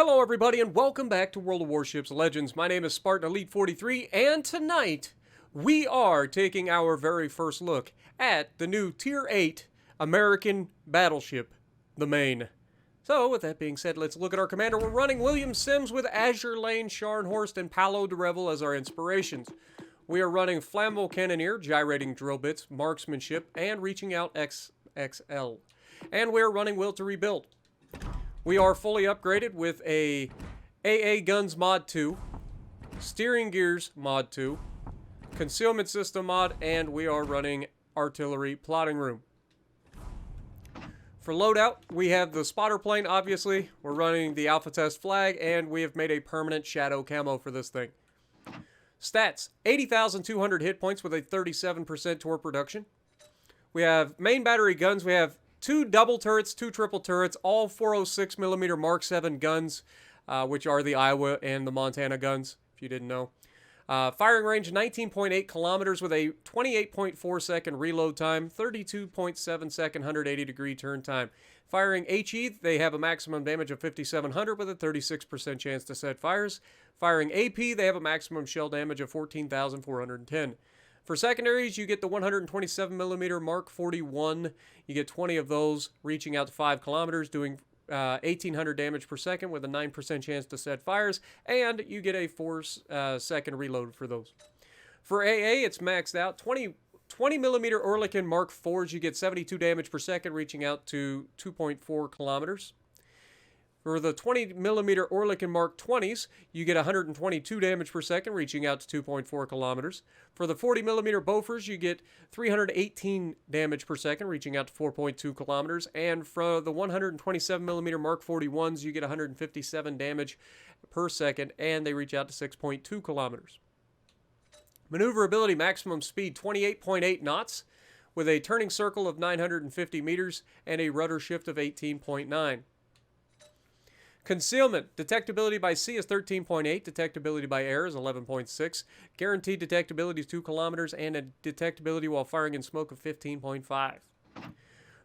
Hello everybody and welcome back to World of Warships Legends. My name is Spartan Elite 43 and tonight we are taking our very first look at the new Tier 8 American battleship, the Maine. So with that being said, let's look at our commander. We're running William Sims with Azure Lane, Scharnhorst, and Paolo de Revel as our inspirations. We are running Flammable Cannoneer, gyrating drill bits, marksmanship, and reaching out XXL. And we're running Will to Rebuild. We are fully upgraded with a AA Guns Mod 2, Steering Gears Mod 2, Concealment System Mod, and we are running Artillery Plotting Room. For loadout, we have the spotter plane, obviously. We're running the Alpha Test flag, and we have made a permanent shadow camo for this thing. Stats, 80,200 hit points with a 37% torque reduction. We have main battery guns. We have 2 double turrets, 2 triple turrets, all 406mm Mark 7 guns, which are the Iowa and the Montana guns, if you didn't know. Firing range 19.8 kilometers with a 28.4 second reload time, 32.7 second 180-degree turn time. Firing HE, they have a maximum damage of 5,700 with a 36% chance to set fires. Firing AP, they have a maximum shell damage of 14,410. For secondaries, you get the 127mm Mark 41. You get 20 of those, reaching out to 5 kilometers, doing 1,800 damage per second with a 9% chance to set fires, and you get a 4-second reload for those. For AA, it's maxed out. 20mm Oerlikon Mark 4s, you get 72 damage per second, reaching out to 2.4 kilometers. For the 20mm Oerlikon Mark 20s, you get 122 damage per second, reaching out to 2.4 kilometers. For the 40mm Bofors, you get 318 damage per second, reaching out to 4.2 kilometers. And for the 127mm Mark 41s, you get 157 damage per second, and they reach out to 6.2 kilometers. Maneuverability maximum speed, 28.8 knots, with a turning circle of 950 meters and a rudder shift of 18.9. Concealment. Detectability by sea is 13.8. Detectability by air is 11.6. Guaranteed detectability is 2 kilometers and a detectability while firing in smoke of 15.5.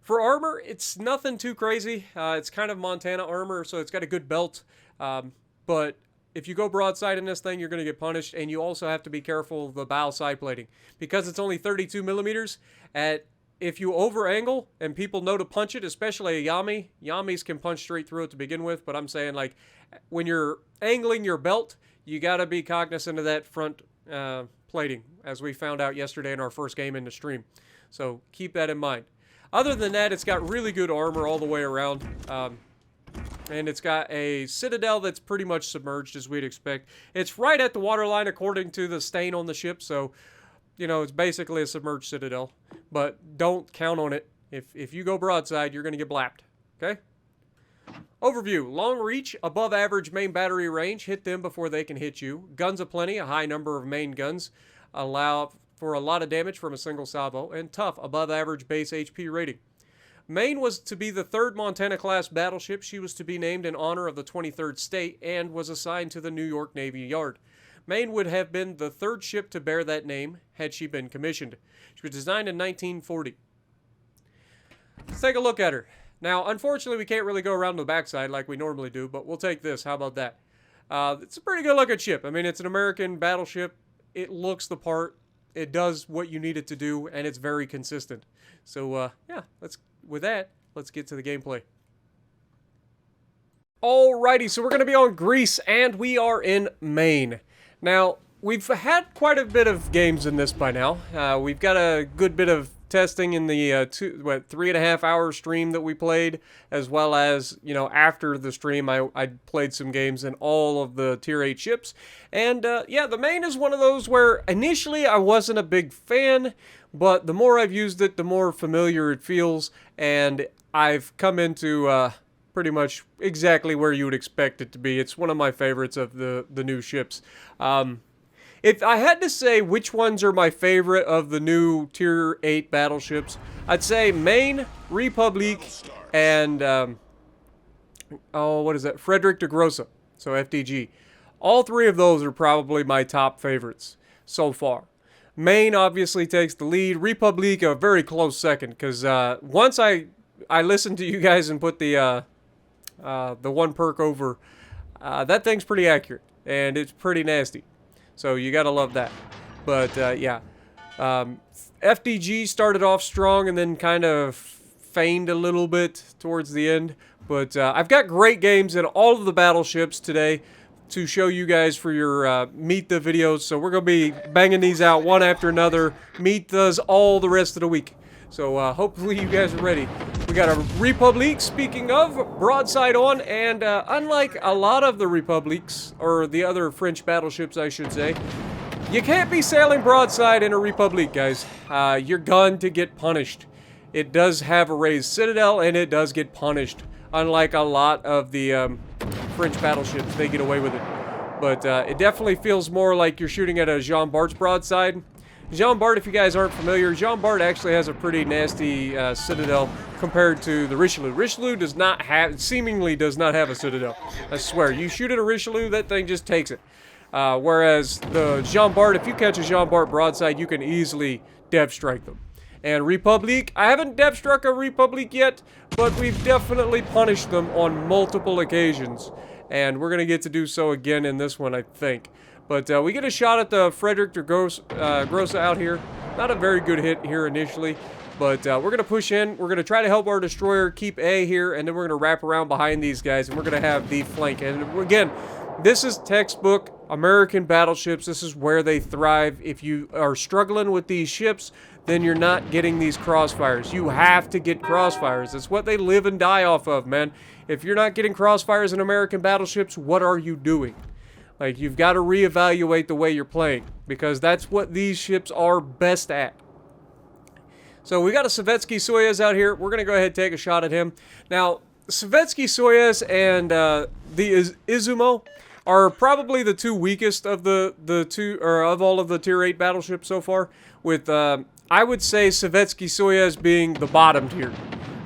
For armor, it's nothing too crazy. It's kind of Montana armor, so it's got a good belt. But if you go broadside in this thing, you're going to get punished, and you also have to be careful of the bow side plating. Because it's only 32 millimeters, if you over-angle and people know to punch it, especially a Yami, Yamis can punch straight through it to begin with, but I'm saying, like, when you're angling your belt, you got to be cognizant of that front plating, as we found out yesterday in our first game in the stream. So keep that in mind. Other than that, it's got really good armor all the way around, and it's got a citadel that's pretty much submerged, as we'd expect. It's right at the waterline according to the stain on the ship, so you know, it's basically a submerged citadel, but don't count on it. If you go broadside, you're going to get blapped, okay? Overview. Long reach, above average main battery range. Hit them before they can hit you. Guns aplenty, a high number of main guns. Allow for a lot of damage from a single salvo. And tough, above average base HP rating. Maine was to be the 3rd Montana-class battleship. She was to be named in honor of the 23rd state and was assigned to the New York Navy Yard. Maine would have been the 3rd ship to bear that name had she been commissioned. She was designed in 1940. Let's take a look at her. Now, unfortunately, we can't really go around the backside like we normally do, but we'll take this. How about that? It's a pretty good-looking ship. I mean, it's an American battleship. It looks the part. It does what you need it to do, and it's very consistent. So, yeah, with that, let's get to the gameplay. Alrighty, so we're going to be on Greece, and we are in Maine. Now, we've had quite a bit of games in this by now. We've got a good bit of testing in the 3.5-hour stream that we played, as well as, you know, after the stream, I played some games in all of the Tier 8 ships. And, yeah, the Maine is one of those where initially I wasn't a big fan, but the more I've used it, the more familiar it feels, and I've come into pretty much exactly where you would expect it to be. It's one of my favorites of the new ships. If I had to say which ones are my favorite of the new Tier 8 battleships, I'd say Maine, Republique, and, what is that? Frederick de Grossa, so FDG. All 3 of those are probably my top favorites so far. Maine obviously takes the lead. Republique a very close second, because once I listened to you guys and put the one perk over That thing's pretty accurate, and it's pretty nasty. So you gotta love that. But yeah, FDG started off strong and then kind of feigned a little bit towards the end. But I've got great games in all of the battleships today to show you guys for your Meet the videos. So we're going to be banging these out one after another. Meet does all the rest of the week. So hopefully you guys are ready. We got a Republique, speaking of, broadside on. And unlike a lot of the Republiques, or the other French battleships I should say, you can't be sailing broadside in a Republique, guys. You're going to get punished. It does have a raised citadel, and it does get punished. Unlike a lot of the French battleships, they get away with it. But it definitely feels more like you're shooting at a Jean Bart's broadside. Jean Bart, if you guys aren't familiar, Jean Bart actually has a pretty nasty citadel compared to the Richelieu. Richelieu does not have, seemingly does not have a citadel. I swear, you shoot at a Richelieu, that thing just takes it. Whereas the Jean Bart, if you catch a Jean Bart broadside, you can easily depth strike them. And Republique, I haven't depth struck a Republique yet, but we've definitely punished them on multiple occasions. And we're going to get to do so again in this one, I think. But we get a shot at the Frederick de Grosse out here. Not a very good hit here initially, but we're going to push in. We're going to try to help our destroyer keep A here, and then we're going to wrap around behind these guys, and we're going to have the flank. And again, this is textbook American battleships. This is where they thrive. If you are struggling with these ships, then you're not getting these crossfires. You have to get crossfires. It's what they live and die off of, man. If you're not getting crossfires in American battleships, what are you doing? Like, you've got to reevaluate the way you're playing, because that's what these ships are best at. So we got a Sovietsky Soyuz out here. We're going to go ahead and take a shot at him. Now, Sovietsky Soyuz and the Izumo are probably the two weakest of the two, or of all of the Tier 8 battleships so far, with I would say Sovietsky Soyuz being the bottom tier.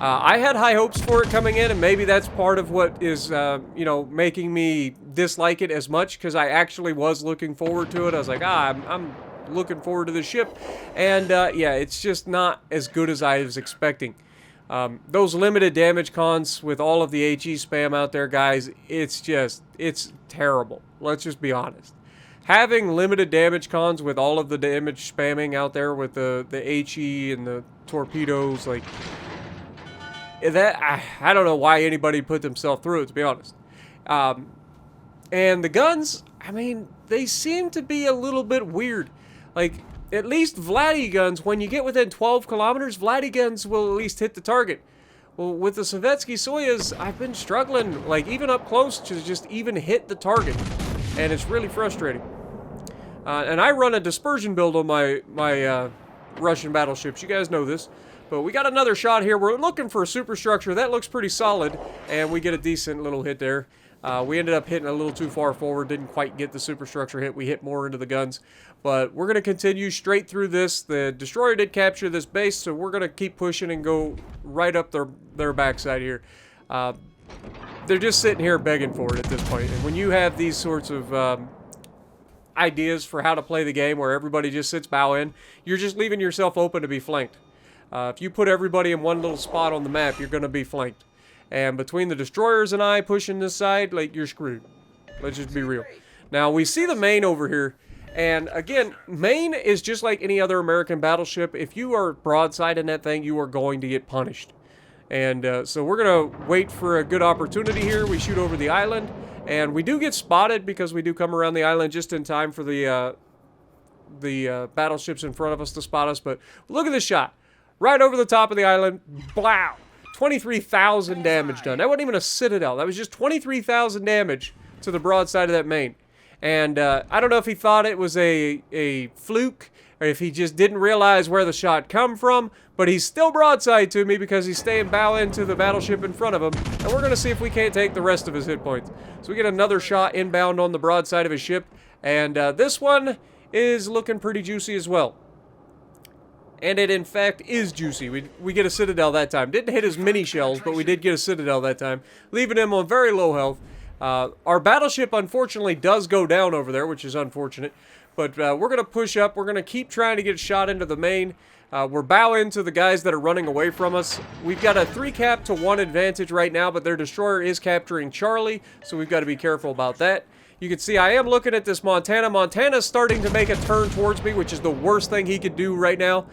I had high hopes for it coming in, and maybe that's part of what is, you know, making me dislike it as much, because I actually was looking forward to it. I was like, I'm looking forward to the ship, and yeah, it's just not as good as I was expecting. Those limited damage cons with all of the HE spam out there, guys, it's terrible. Let's just be honest. Having limited damage cons with all of the damage spamming out there with the HE and the torpedoes, like, that, I don't know why anybody put themselves through it, to be honest. And the guns, I mean, they seem to be a little bit weird. Like, at least Vladdy guns, when you get within 12 kilometers, Vladdy guns will at least hit the target. Well, with the Sovietsky Soyuz, I've been struggling, like, even up close to just even hit the target. And it's really frustrating. And I run a dispersion build on my Russian battleships. You guys know this. But we got another shot here. We're looking for a superstructure. That looks pretty solid. And we get a decent little hit there. We ended up hitting a little too far forward. Didn't quite get the superstructure hit. We hit more into the guns. But we're going to continue straight through this. The destroyer did capture this base, so we're going to keep pushing and go right up their backside here. They're just sitting here begging for it at this point. And when you have these sorts of ideas for how to play the game where everybody just sits bow in, you're just leaving yourself open to be flanked. If you put everybody in one little spot on the map, you're going to be flanked. And between the destroyers and I pushing this side, like, you're screwed. Let's just be real. Now, we see the Maine over here. And again, Maine is just like any other American battleship. If you are broadside in that thing, you are going to get punished. And so we're going to wait for a good opportunity here. We shoot over the island. And we do get spotted because we do come around the island just in time for the battleships in front of us to spot us. But look at this shot. Right over the top of the island. Blow! 23,000 damage done. That wasn't even a citadel. That was just 23,000 damage to the broadside of that Maine. And I don't know if he thought it was a fluke or if he just didn't realize where the shot come from, but he's still broadside to me because he's staying bow into the battleship in front of him. And we're going to see if we can't take the rest of his hit points. So we get another shot inbound on the broadside of his ship. And this one is looking pretty juicy as well. And it, in fact, is juicy. We get a citadel that time. Didn't hit as many shells, but we did get a citadel that time, leaving him on very low health. Our battleship, unfortunately, does go down over there, which is unfortunate. But we're going to push up. We're going to keep trying to get a shot into the Maine. We're bowing to the guys that are running away from us. We've got a 3-cap to 1 advantage right now, but their destroyer is capturing Charlie, so we've got to be careful about that. You can see I am looking at this Montana. Montana's starting to make a turn towards me, which is the worst thing he could do right now.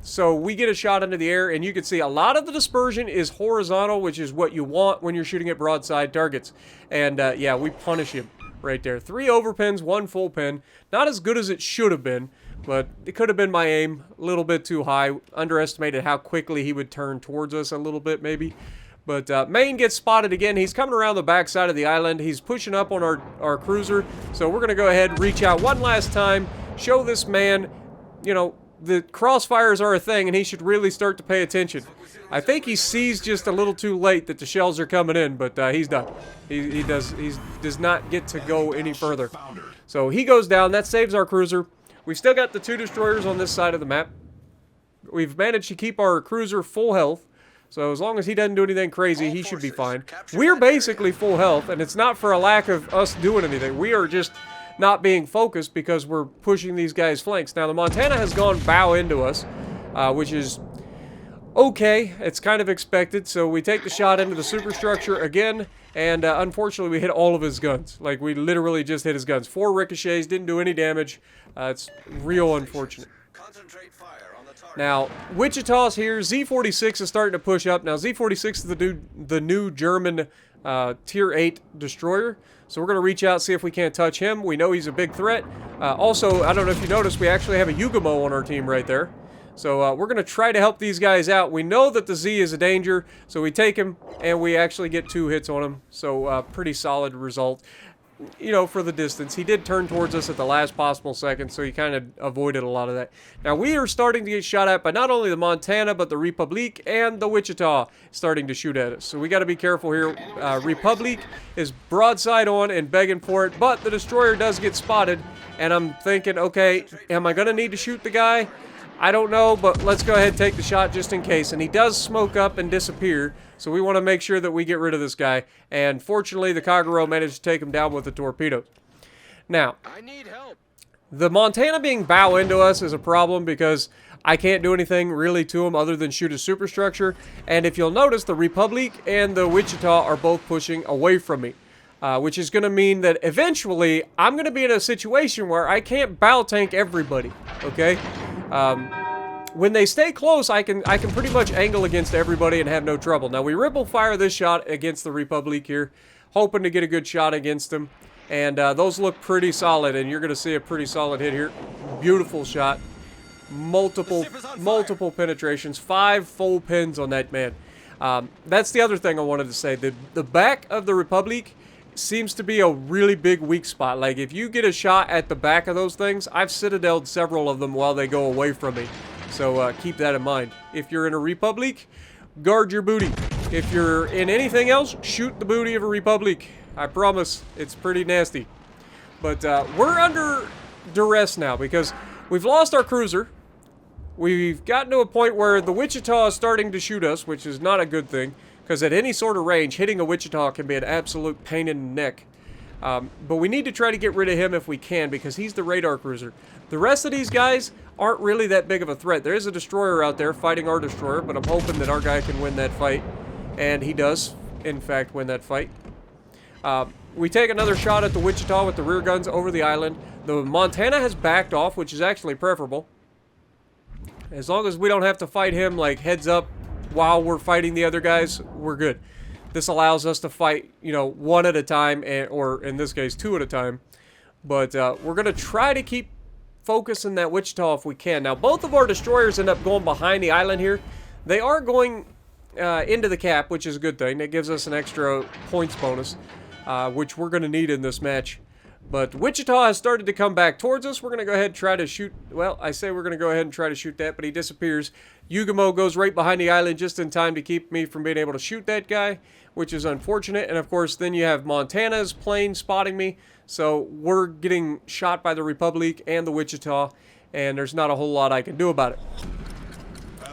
So we get a shot into the air, and you can see a lot of the dispersion is horizontal, which is what you want when you're shooting at broadside targets. And yeah, we punish him right there. 3 overpins, 1 full pin. Not as good as it should have been, but it could have been my aim a little bit too high. Underestimated how quickly he would turn towards us a little bit, maybe. But Maine gets spotted again. He's coming around the backside of the island. He's pushing up on our cruiser. So we're going to go ahead and reach out one last time. Show this man, you know, the crossfires are a thing, and he should really start to pay attention. I think he sees just a little too late that the shells are coming in, but he's done. He does not get to go any further. So he goes down. That saves our cruiser. We've still got the 2 destroyers on this side of the map. We've managed to keep our cruiser full health. So as long as he doesn't do anything crazy, he should be fine. We're basically full health, and it's not for a lack of us doing anything. We are just not being focused because we're pushing these guys' flanks. Now, the Montana has gone bow into us, which is okay. It's kind of expected. So we take the shot into the superstructure again, and unfortunately, we hit all of his guns. Like, we literally just hit his guns. 4 ricochets, didn't do any damage. It's real unfortunate. Now, Wichita's here. Z-46 is starting to push up. Now, Z-46 is the new German Tier 8 destroyer. So we're going to reach out, see if we can't touch him. We know he's a big threat. Also, I don't know if you noticed, we actually have a Yugamo on our team right there. So we're going to try to help these guys out. We know that the Z is a danger, so we take him, and we actually get 2 hits on him. So pretty solid result. You know, for the distance. He did turn towards us at the last possible second, so he kind of avoided a lot of that. Now, we are starting to get shot at by not only the Montana, but the Republic and the Wichita starting to shoot at us. So we got to be careful here. Republic is broadside on and begging for it, but the destroyer does get spotted, and I'm thinking, okay, am I going to need to shoot the guy? I don't know, but let's go ahead and take the shot just in case. And he does smoke up and disappear, so we want to make sure that we get rid of this guy. And fortunately, the Kagero managed to take him down with the torpedoes. Now, I need help. The Montana being bow into us is a problem because I can't do anything really to him other than shoot a superstructure. And if you'll notice, the Republic and the Wichita are both pushing away from me. Which is going to mean that eventually I'm going to be in a situation where I can't bow tank everybody, okay? When they stay close, I can pretty much angle against everybody and have no trouble. Now, we ripple fire this shot against the Republic here, hoping to get a good shot against them. And those look pretty solid, and you're going to see a pretty solid hit here. Beautiful shot. Multiple penetrations. 5 full pins on that man. That's the other thing I wanted to say. The back of the Republic seems to be a really big weak spot. Like, if you get a shot at the back of those things, I've citadeled several of them while they go away from me. So keep that in mind. If you're in a Republic, guard your booty. If you're in anything else, shoot the booty of a Republic. I promise, it's pretty nasty. But we're under duress now because we've lost our cruiser. We've gotten to a point where the Wichita is starting to shoot us, which is not a good thing. Because at any sort of range, hitting a Wichita can be an absolute pain in the neck. But we need to try to get rid of him if we can, because he's the radar cruiser. The rest of these guys aren't really that big of a threat. There is a destroyer out there fighting our destroyer, but I'm hoping that our guy can win that fight. And he does, in fact, win that fight. We take another shot at the Wichita with the rear guns over the island. The Montana has backed off, which is actually preferable. As long as we don't have to fight him, like, heads up, while we're fighting the other guys, we're good. This allows us to fight, you know, 1 at a time, or in this case, 2 at a time. But we're going to try to keep focusing that Wichita if we can. Now, both of our destroyers end up going behind the island here. They are going into the cap, which is a good thing. It gives us an extra points bonus, which we're going to need in this match. But Wichita has started to come back towards us. We're going to go ahead and try to shoot. Well, I say we're going to go ahead and try to shoot that, but he disappears. Yugamo goes right behind the island just in time to keep me from being able to shoot that guy, which is unfortunate. And, of course, then you have Montana's plane spotting me. So we're getting shot by the Republic and the Wichita, and there's not a whole lot I can do about it.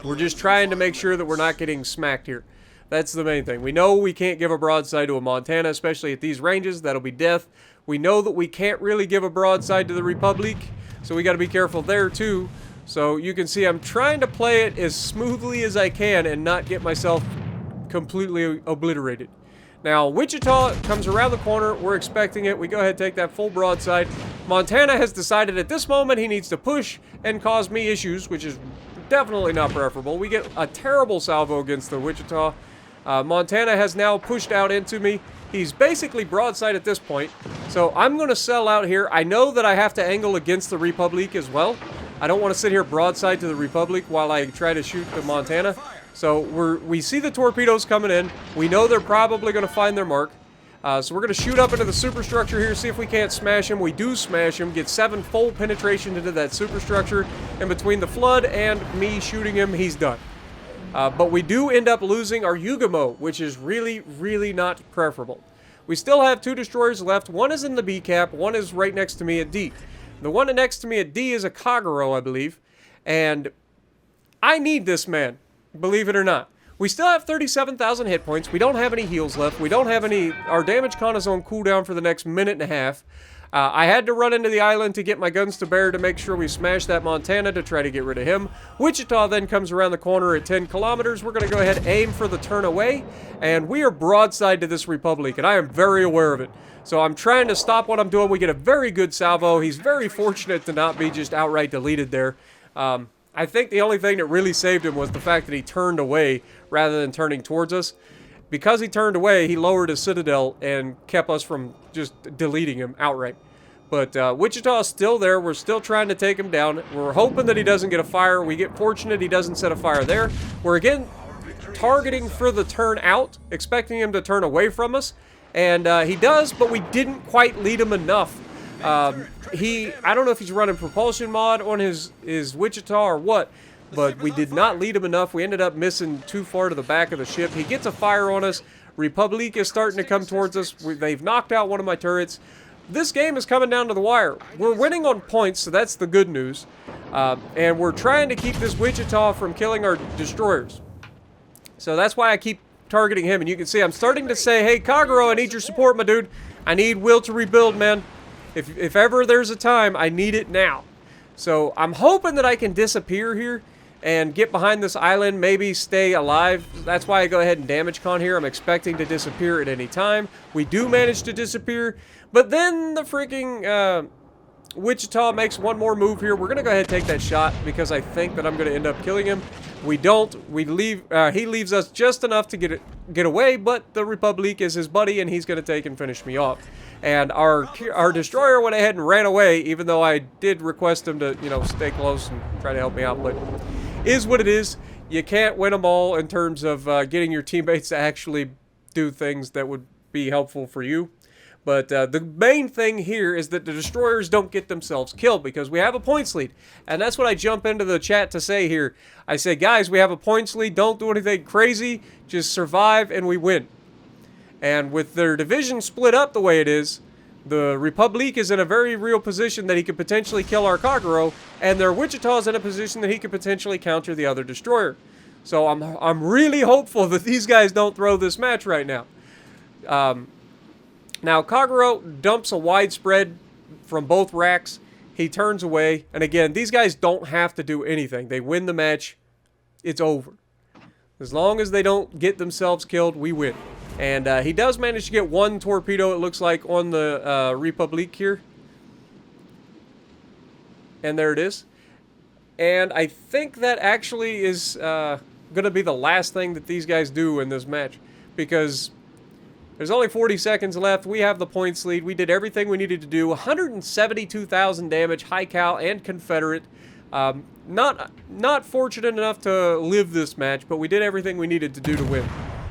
We're just trying to make sure that we're not getting smacked here. That's the main thing. We know we can't give a broadside to a Montana, especially at these ranges. That'll be death. We know that we can't really give a broadside to the Republic, so we got to be careful there too. So you can see I'm trying to play it as smoothly as I can and not get myself completely obliterated. Now, Wichita comes around the corner. We're expecting it. We go ahead and take that full broadside. Montana has decided at this moment he needs to push and cause me issues, which is definitely not preferable. We get a terrible salvo against the Wichita. Montana has now pushed out into me. He's basically broadside at this point. So I'm going to sell out here. I know that I have to angle against the Republic as well. I don't want to sit here broadside to the Republic while I try to shoot the Montana. So we see the torpedoes coming in. We know they're probably going to find their mark. So we're going to shoot up into the superstructure here, see if we can't smash him. We do smash him, get 7 full penetration into that superstructure. And between the flood and me shooting him, he's done. But we do end up losing our Yugamo, which is really, really not preferable. We still have 2 destroyers left. One is in the B cap, one is right next to me at D. The one next to me at D is a Kagero, I believe. And I need this man, believe it or not. We still have 37,000 hit points. We don't have any heals left. We don't have any... Our damage con is on cooldown for the next minute and a half. I had to run into the island to get my guns to bear to make sure we smash that Montana to try to get rid of him. Wichita then comes around the corner at 10 kilometers. We're going to go ahead and aim for the turn away. And we are broadside to this Republic, and I am very aware of it. So I'm trying to stop what I'm doing. We get a very good salvo. He's very fortunate to not be just outright deleted there. I think the only thing that really saved him was the fact that he turned away rather than turning towards us. Because he turned away, he lowered his citadel and kept us from just deleting him outright. But Wichita is still there. We're still trying to take him down. We're hoping that he doesn't get a fire. We get fortunate he doesn't set a fire there. We're again targeting for the turn out, expecting him to turn away from us. And he does, but we didn't quite lead him enough. I don't know if he's running propulsion mod on his Wichita or what, but we did not lead him enough. We ended up missing too far to the back of the ship. He gets a fire on us. Republic is starting to come towards us. They've knocked out one of my turrets. This game is coming down to the wire. We're winning on points, so that's the good news. And we're trying to keep this Wichita from killing our destroyers. So that's why I keep targeting him. And you can see I'm starting to say, hey, Kagero, I need your support, my dude. I need will to rebuild, man. If ever there's a time, I need it now. So I'm hoping that I can disappear here and get behind this island, maybe stay alive. That's why I go ahead and damage con here. I'm expecting to disappear at any time. We do manage to disappear, but then the freaking Wichita makes one more move here. We're going to go ahead and take that shot because I think that I'm going to end up killing him. We don't. We leave. He leaves us just enough to get away, but the Republic is his buddy, and he's going to take and finish me off. And our destroyer went ahead and ran away, even though I did request him to, stay close and try to help me out. But is what it is. You can't win them all in terms of getting your teammates to actually do things that would be helpful for you. But the main thing here is that the destroyers don't get themselves killed because we have a points lead. And that's what I jump into the chat to say here. I say, guys, we have a points lead. Don't do anything crazy. Just survive and we win. And with their division split up the way it is, the Republic is in a very real position that he could potentially kill our Kagero, and their Wichita is in a position that he could potentially counter the other destroyer. So I'm really hopeful that these guys don't throw this match right now. Now, Kagero dumps a widespread from both racks. He turns away. And again, these guys don't have to do anything. They win the match. It's over. As long as they don't get themselves killed, we win. And he does manage to get one torpedo, it looks like, on the Republic here. And there it is. And I think that actually is going to be the last thing that these guys do in this match. Because there's only 40 seconds left. We have the points lead. We did everything we needed to do. 172,000 damage, high cal and Confederate. Not fortunate enough to live this match, but we did everything we needed to do to win.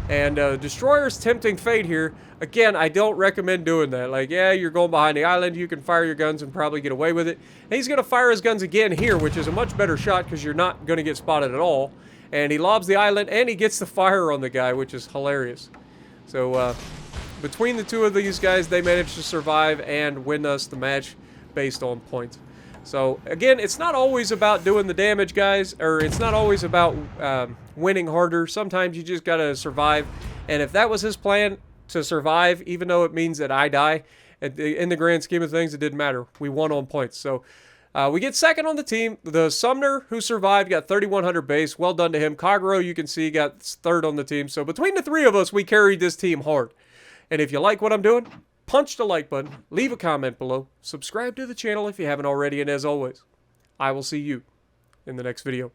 And Destroyer's tempting fate here. Again, I don't recommend doing that. Like, yeah, you're going behind the island. You can fire your guns and probably get away with it. And he's going to fire his guns again here, which is a much better shot because you're not going to get spotted at all. And he lobs the island, and he gets the fire on the guy, which is hilarious. So, between the two of these guys, they managed to survive and win us the match based on points. So, again, it's not always about doing the damage, guys, or it's not always about winning harder. Sometimes you just got to survive. And if that was his plan, to survive, even though it means that I die, in the grand scheme of things, it didn't matter. We won on points. So, we get second on the team. The Sumner, who survived, got 3,100 base. Well done to him. Kagero, you can see, got third on the team. So, between the three of us, we carried this team hard. And if you like what I'm doing, punch the like button, leave a comment below, subscribe to the channel if you haven't already, and as always, I will see you in the next video.